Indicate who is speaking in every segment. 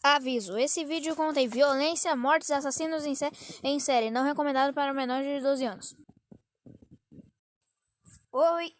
Speaker 1: Aviso: esse vídeo contém violência, mortes, assassinos em série, não recomendado para menores de 12 anos. Oi,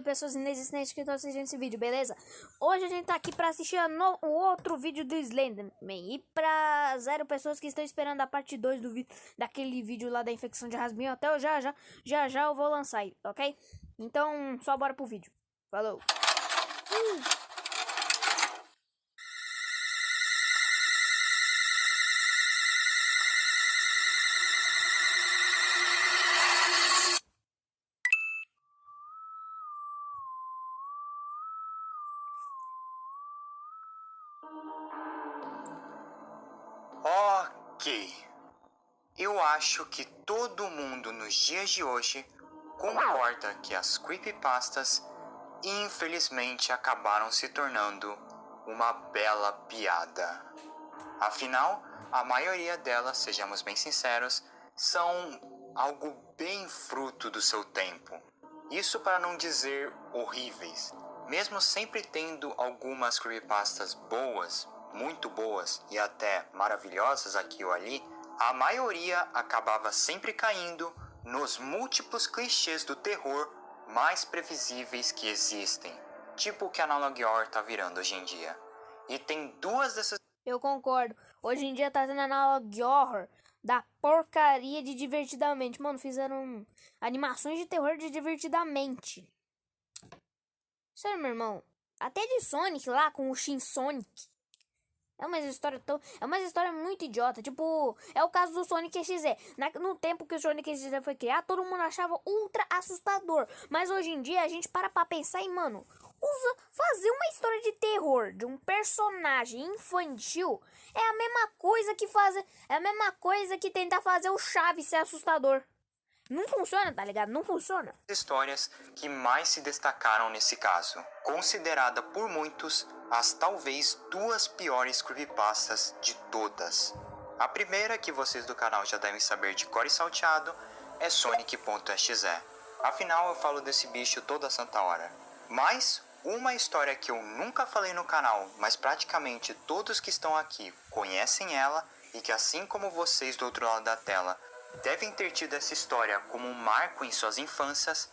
Speaker 1: pessoas inexistentes que estão assistindo esse vídeo, beleza? Hoje a gente tá aqui pra assistir o outro vídeo do Slenderman. E pra 0 pessoas que estão esperando a parte 2 daquele vídeo lá da infecção de rasminho, até eu já eu vou lançar, ok? Então, só bora pro vídeo. Falou!
Speaker 2: Ok, eu acho que todo mundo nos dias de hoje concorda que as creepypastas infelizmente acabaram se tornando uma bela piada. Afinal, a maioria delas, sejamos bem sinceros, são algo bem fruto do seu tempo. Isso para não dizer horríveis. Mesmo sempre tendo algumas creepypastas boas, muito boas e até maravilhosas aqui ou ali, a maioria acabava sempre caindo nos múltiplos clichês do terror mais previsíveis que existem, tipo o que a Analog Horror tá virando hoje em dia. E tem duas dessas...
Speaker 1: Eu concordo. Hoje em dia tá tendo Analog Horror da porcaria de Divertidamente. Mano, fizeram animações de terror de Divertidamente. Sério, meu irmão. Até de Sonic lá, com o Shin Sonic. É uma história muito idiota. Tipo, é o caso do Sonic XZ. No tempo que o Sonic XZ foi criado, todo mundo achava ultra assustador. Mas hoje em dia a gente para pra pensar e, mano, fazer uma história de terror de um personagem infantil é a mesma coisa que tentar fazer o Chaves ser assustador. Não funciona, tá ligado? Não funciona.
Speaker 2: Histórias que mais se destacaram nesse caso, considerada por muitos as talvez 2 piores creepypastas de todas. A primeira, que vocês do canal já devem saber de cor e salteado, é Sonic.exe. Afinal, eu falo desse bicho toda santa hora. Mas uma história que eu nunca falei no canal, mas praticamente todos que estão aqui conhecem ela, e que assim como vocês do outro lado da tela devem ter tido essa história como um marco em suas infâncias,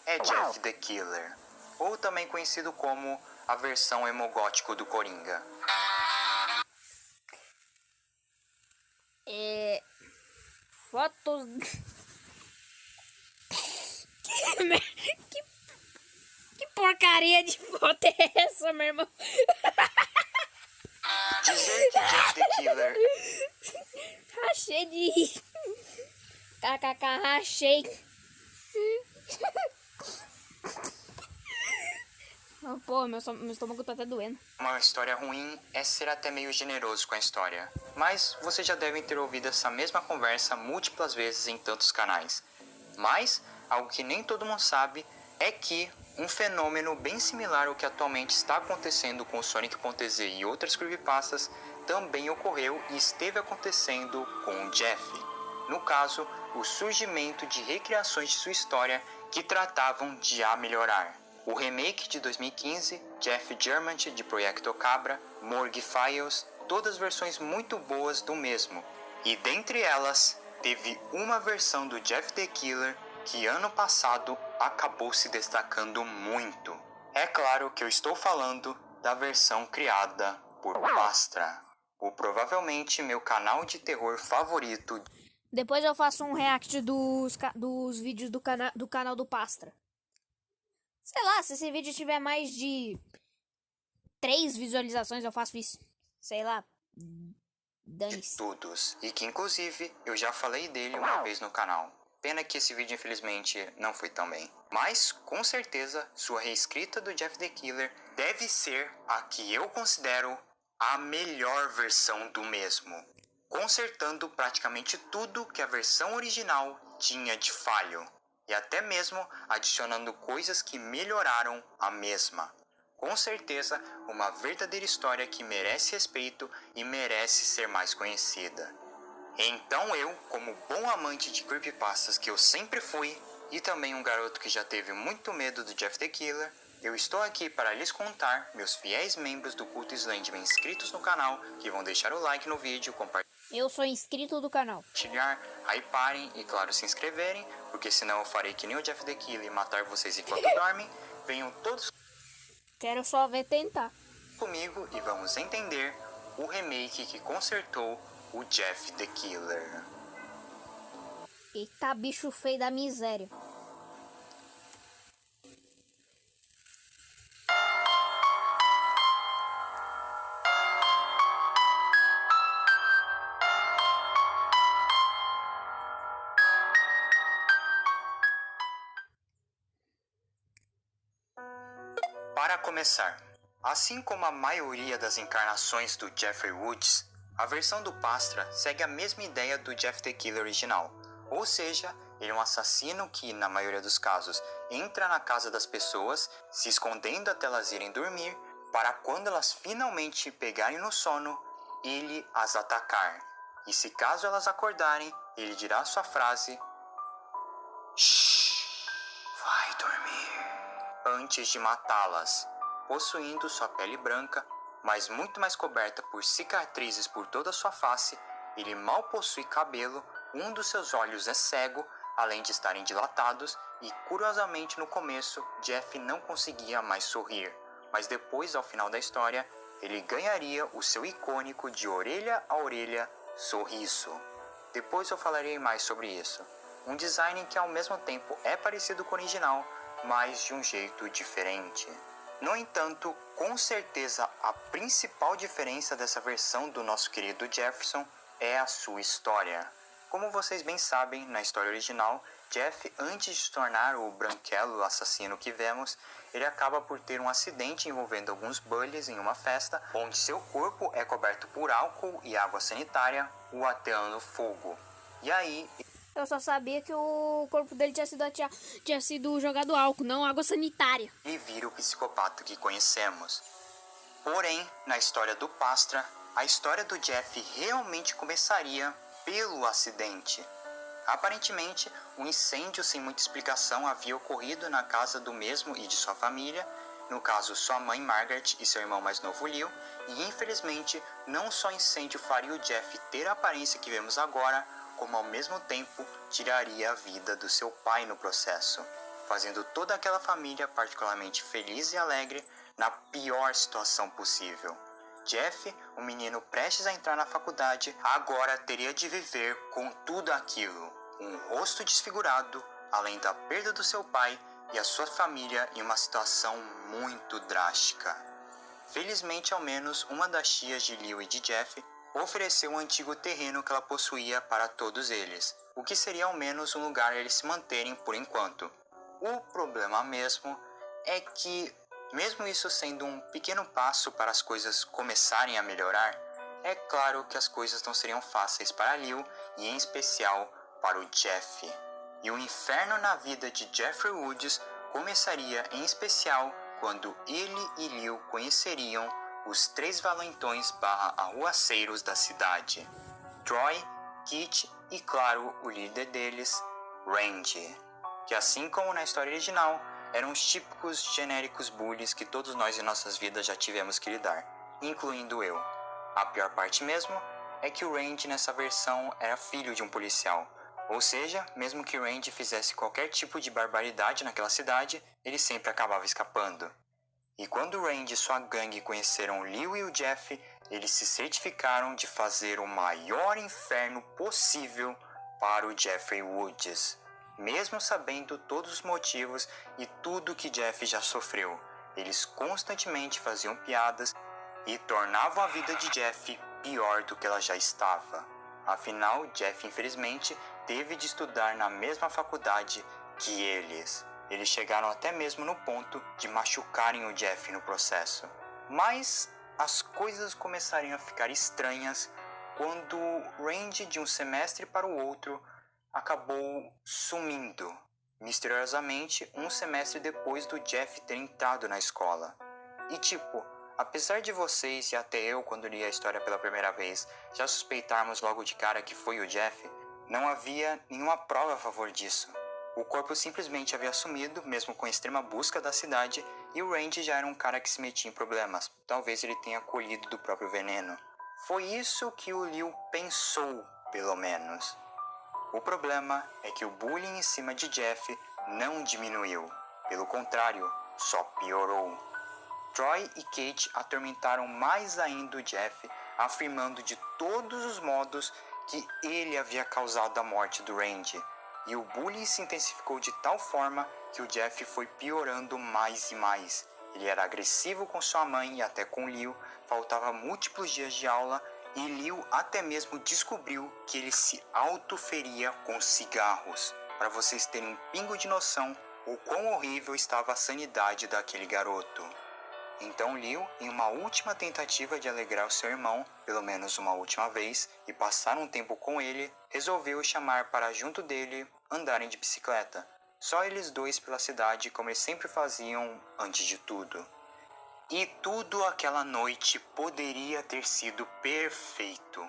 Speaker 2: é Jeff the Killer, ou também conhecido como a versão emo-gótico do Coringa.
Speaker 1: Fotos... que porcaria de foto é essa, meu irmão?
Speaker 2: Dizer que Jeff the Killer...
Speaker 1: Rachei de rir. KKK, rachei. Pô, meu estômago tá até doendo.
Speaker 2: Uma história ruim é ser até meio generoso com a história. Mas vocês já devem ter ouvido essa mesma conversa múltiplas vezes em tantos canais. Mas, algo que nem todo mundo sabe, é que um fenômeno bem similar ao que atualmente está acontecendo com o Sonic.exe e outras creepypastas também ocorreu e esteve acontecendo com o Jeff. No caso, o surgimento de recriações de sua história que tratavam de a melhorar. O remake de 2015, Jeff Germant de Projecto Cabra, Morgue Files, todas versões muito boas do mesmo. E dentre elas, teve uma versão do Jeff the Killer que ano passado acabou se destacando muito. É claro que eu estou falando da versão criada por Pastra, o provavelmente meu canal de terror favorito.
Speaker 1: Depois eu faço um react dos vídeos do canal do Pastra. Sei lá, se esse vídeo tiver mais de 3 visualizações, eu faço isso. Sei lá. Dane-se.
Speaker 2: De todos, e que inclusive eu já falei dele uma vez no canal. Pena que esse vídeo infelizmente não foi tão bem. Mas com certeza sua reescrita do Jeff the Killer deve ser a que eu considero a melhor versão do mesmo, consertando praticamente tudo que a versão original tinha de falho, e até mesmo adicionando coisas que melhoraram a mesma. Com certeza, uma verdadeira história que merece respeito e merece ser mais conhecida. Então eu, como bom amante de creepypastas que eu sempre fui, e também um garoto que já teve muito medo do Jeff the Killer, Eu estou aqui para lhes contar, meus fiéis membros do culto Slenderman inscritos no canal, que vão deixar o like no vídeo,
Speaker 1: Eu sou inscrito do canal.
Speaker 2: compartilhar, hyparem e, claro, se inscreverem, porque senão eu farei que nem o Jeff the Killer e matar vocês enquanto dormem. Venham todos
Speaker 1: Quero só ver tentar.
Speaker 2: comigo e vamos entender o remake que consertou o Jeff the Killer.
Speaker 1: Eita, bicho feio da miséria.
Speaker 2: Para começar, assim como a maioria das encarnações do Jeffrey Woods, a versão do Pastra segue a mesma ideia do Jeff the Killer original, ou seja, ele é um assassino que, na maioria dos casos, entra na casa das pessoas, se escondendo até elas irem dormir, para quando elas finalmente pegarem no sono, ele as atacar. E se caso elas acordarem, ele dirá sua frase: "Shh, vai dormir", antes de matá-las. Possuindo sua pele branca, mas muito mais coberta por cicatrizes por toda sua face, ele mal possui cabelo, um dos seus olhos é cego, além de estarem dilatados, e curiosamente no começo, Jeff não conseguia mais sorrir, mas depois, ao final da história, ele ganharia o seu icônico de orelha a orelha sorriso. Depois eu falarei mais sobre isso. Um design que ao mesmo tempo é parecido com o original, mas de um jeito diferente. No entanto, com certeza a principal diferença dessa versão do nosso querido Jefferson é a sua história. Como vocês bem sabem, na história original, Jeff, antes de se tornar o branquelo assassino que vemos, ele acaba por ter um acidente envolvendo alguns bullies em uma festa, onde seu corpo é coberto por álcool e água sanitária, o ateando fogo. E aí,
Speaker 1: Eu só sabia que o corpo dele tinha sido jogado álcool, não água sanitária.
Speaker 2: ele vira o psicopata que conhecemos. Porém, na história do Pastra, a história do Jeff realmente começaria pelo acidente. Aparentemente, um incêndio sem muita explicação havia ocorrido na casa do mesmo e de sua família, no caso sua mãe Margaret e seu irmão mais novo Leo, e infelizmente não só o incêndio faria o Jeff ter a aparência que vemos agora, como ao mesmo tempo tiraria a vida do seu pai no processo, fazendo toda aquela família particularmente feliz e alegre na pior situação possível. Jeff, um menino prestes a entrar na faculdade, agora teria de viver com tudo aquilo, um rosto desfigurado, além da perda do seu pai e a sua família em uma situação muito drástica. Felizmente, ao menos uma das tias de Leo e de Jeff ofereceu um antigo terreno que ela possuía para todos eles, o que seria ao menos um lugar eles se manterem por enquanto. O problema mesmo é que, mesmo isso sendo um pequeno passo para as coisas começarem a melhorar, é claro que as coisas não seriam fáceis para Leo e em especial para o Jeff. E o inferno na vida de Jeffrey Woods começaria em especial quando ele e Leo conheceriam os três valentões / arruaceiros da cidade: Troy, Kit e, claro, o líder deles, Randy, que assim como na história original, eram os típicos genéricos bullies que todos nós em nossas vidas já tivemos que lidar, incluindo eu. A pior parte mesmo é que o Randy nessa versão era filho de um policial, ou seja, mesmo que Randy fizesse qualquer tipo de barbaridade naquela cidade, ele sempre acabava escapando. E quando Randy e sua gangue conheceram Leo e o Jeff, eles se certificaram de fazer o maior inferno possível para o Jeffrey Woods, mesmo sabendo todos os motivos e tudo que Jeff já sofreu. Eles constantemente faziam piadas e tornavam a vida de Jeff pior do que ela já estava. Afinal, Jeff infelizmente teve de estudar na mesma faculdade que eles. Eles chegaram até mesmo no ponto de machucarem o Jeff no processo. Mas as coisas começariam a ficar estranhas quando Randy, de um semestre para o outro, acabou sumindo, misteriosamente um semestre depois do Jeff ter entrado na escola. E apesar de vocês e até eu, quando li a história pela primeira vez, já suspeitarmos logo de cara que foi o Jeff, não havia nenhuma prova a favor disso. O corpo simplesmente havia sumido, mesmo com a extrema busca da cidade, e o Randy já era um cara que se metia em problemas. Talvez ele tenha colhido do próprio veneno. Foi isso que o Liu pensou, pelo menos. O problema é que o bullying em cima de Jeff não diminuiu. Pelo contrário, só piorou. Troy e Kate atormentaram mais ainda o Jeff, afirmando de todos os modos que ele havia causado a morte do Randy. E o bullying se intensificou de tal forma que o Jeff foi piorando mais e mais. Ele era agressivo com sua mãe e até com Liu, faltava múltiplos dias de aula e Liu até mesmo descobriu que ele se autoferia com cigarros. Para vocês terem um pingo de noção o quão horrível estava a sanidade daquele garoto. Então Liu, em uma última tentativa de alegrar o seu irmão, pelo menos uma última vez, e passar um tempo com ele, resolveu chamar para junto dele andarem de bicicleta. Só eles dois pela cidade, como eles sempre faziam antes de tudo. E tudo aquela noite poderia ter sido perfeito,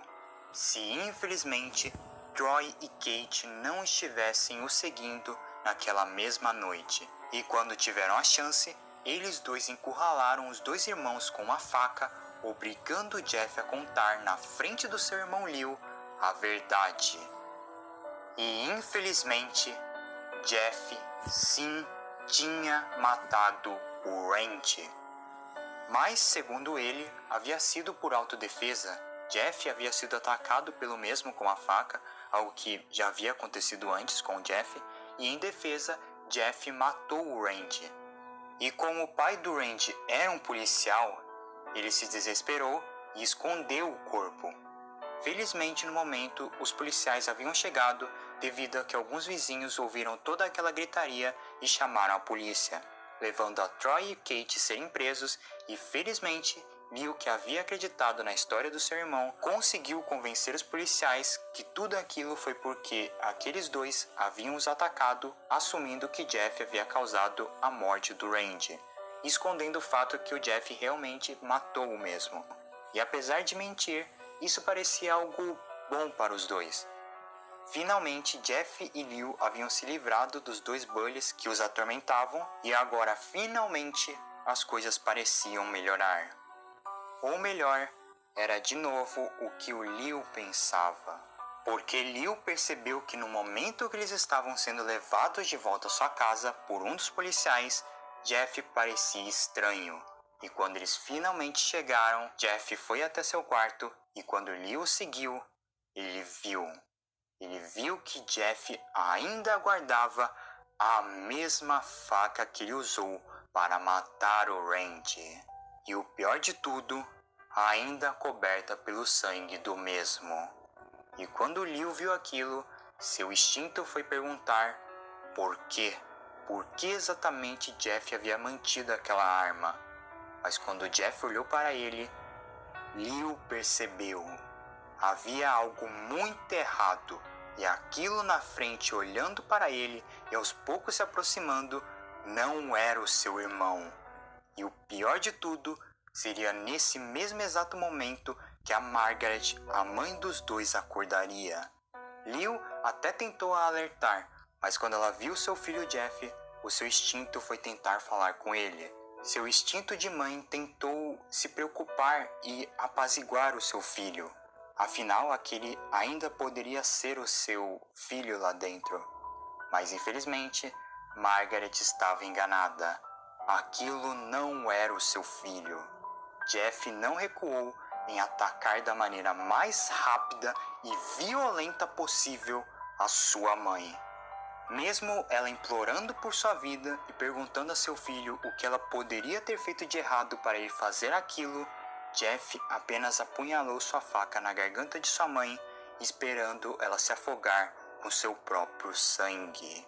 Speaker 2: se infelizmente Troy e Kate não estivessem o seguindo naquela mesma noite. E quando tiveram a chance, eles dois encurralaram os dois irmãos com uma faca, obrigando Jeff a contar na frente do seu irmão Liu a verdade. E infelizmente, Jeff sim tinha matado o Randy. Mas, segundo ele, havia sido por autodefesa. Jeff havia sido atacado pelo mesmo com a faca, algo que já havia acontecido antes com Jeff, e em defesa, Jeff matou o Randy. E como o pai do Randy era um policial, ele se desesperou e escondeu o corpo. Felizmente, no momento, os policiais haviam chegado devido a que alguns vizinhos ouviram toda aquela gritaria e chamaram a polícia, levando a Troy e Kate a serem presos e, felizmente, Liu, que havia acreditado na história do seu irmão, conseguiu convencer os policiais que tudo aquilo foi porque aqueles dois haviam os atacado, assumindo que Jeff havia causado a morte do Randy, escondendo o fato que o Jeff realmente matou o mesmo. E apesar de mentir, isso parecia algo bom para os dois. Finalmente, Jeff e Liu haviam se livrado dos dois bullies que os atormentavam e agora, finalmente, as coisas pareciam melhorar. Ou melhor, era de novo o que o Liu pensava. Porque Liu percebeu que no momento que eles estavam sendo levados de volta à sua casa por um dos policiais, Jeff parecia estranho. E quando eles finalmente chegaram, Jeff foi até seu quarto e quando Liu seguiu, ele viu que Jeff ainda guardava a mesma faca que ele usou para matar o Randy. E o pior de tudo, ainda coberta pelo sangue do mesmo. E quando Liu viu aquilo, seu instinto foi perguntar por quê? Por que exatamente Jeff havia mantido aquela arma? Mas quando Jeff olhou para ele, Liu percebeu. Havia algo muito errado. E aquilo na frente, olhando para ele e aos poucos se aproximando, não era o seu irmão. E o pior de tudo, seria nesse mesmo exato momento que a Margaret, a mãe dos dois, acordaria. Liu até tentou a alertar, mas quando ela viu seu filho Jeff, o seu instinto foi tentar falar com ele. Seu instinto de mãe tentou se preocupar e apaziguar o seu filho. Afinal, aquele ainda poderia ser o seu filho lá dentro. Mas infelizmente, Margaret estava enganada. Aquilo não era o seu filho. Jeff não recuou em atacar da maneira mais rápida e violenta possível a sua mãe. Mesmo ela implorando por sua vida e perguntando a seu filho o que ela poderia ter feito de errado para ele fazer aquilo, Jeff apenas apunhalou sua faca na garganta de sua mãe, esperando ela se afogar com seu próprio sangue.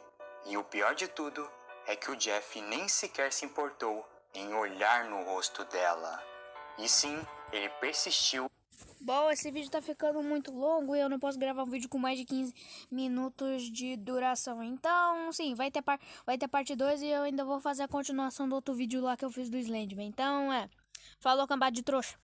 Speaker 2: E o pior de tudo é que o Jeff nem sequer se importou em olhar no rosto dela. E sim, ele persistiu.
Speaker 1: Bom, esse vídeo tá ficando muito longo e eu não posso gravar um vídeo com mais de 15 minutos de duração. Então, sim, vai ter parte 2 e eu ainda vou fazer a continuação do outro vídeo lá que eu fiz do Slenderman. Então, falou, cambada de trouxa.